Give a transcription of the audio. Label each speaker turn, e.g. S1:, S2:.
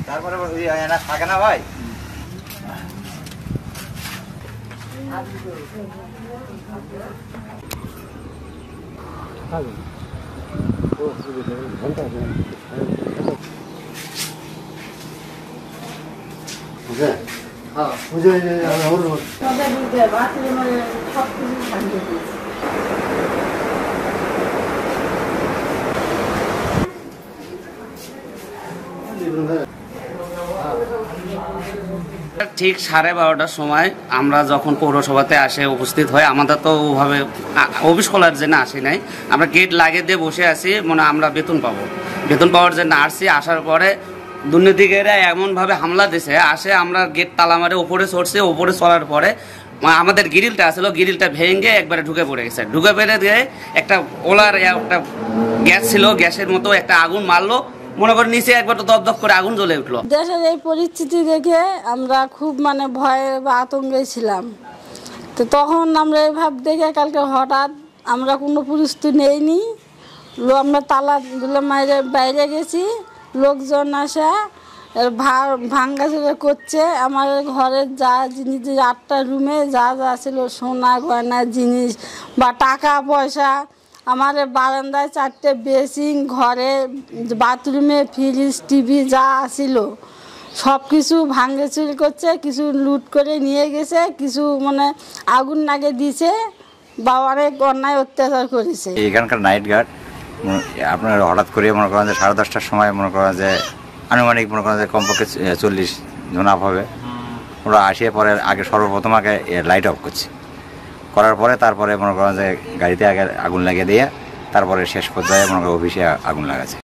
S1: তারপরে থাকে না ভাই
S2: ঠিক 12:30টার সময় আমরা যখন পৌরসভাতে আসে উপস্থিত হয়, আমাদের তো ওভাবে অফিস খোলার জন্য আসি নাই, আমরা গেট লাগিয়ে দিয়ে বসে আছি, মানে আমরা বেতন পাওয়ার জন্য আসছি। আসার পরে দুর্নীতিকারীরা এমনভাবে হামলা দিছে, আসে আমরা গেট তালা মারে উপরে চড়ছি, উপরে চড়ার পরে আমাদের গ্রিলটা আসলো, গ্রিলটা ভেঙে একবারে ঢুকে পড়ে গেছে। ঢুকে পড়ে দিয়ে একটা ওলার একটা গ্যাস ছিল, গ্যাসের মতো একটা আগুন মারলো, মনে করে নিচে একবার তো দপদপ করে আগুন জ্বলে উঠলো।
S3: দেশের এই পরিস্থিতি দেখে আমরা খুব ভয়ে বা আতঙ্কে ছিলাম। তো তখন আমরা এই ভাব দেখে কালকে হঠাৎ আমরা কোনো প্রস্তুতি নেইনি, আমরা তালা দুলে বাইরে গেছি, লোকজন আসা ভাঙ্গাচুরা করছে। আমার ঘরের যা জিনিস, 8টা রুমে যা যা ছিল, সোনা গয়না জিনিস বা টাকা পয়সা, আমার বারান্দায় 4টে বেসিন, ঘরে বাথরুমে ফ্রিজ টিভি যা ছিল সব কিছু ভাঙ্গাচুরি করছে, কিছু লুট করে নিয়ে গেছে, কিছু আগুন লাগে দিছে বা অনেক অন্যায় অত্যাচার করেছে।
S1: এখানকার নাইট গার্ড আপনার হঠাৎ করে মনে করেন যে 10:30টার সময় মনে করেন যে আনুমানিক মনে করেন যে কমপক্ষে 40 জন আপ হবে। ওরা আসিয়ে পরে আগে সর্বপ্রথম লাইট অফ করার পরে তারপরে মনে করেন যে গাড়িতে আগে আগুন লাগিয়ে দিয়ে তারপরে শেষ পর্যায়ে মনে করেন অফিসে আগুন লাগাচ্ছে।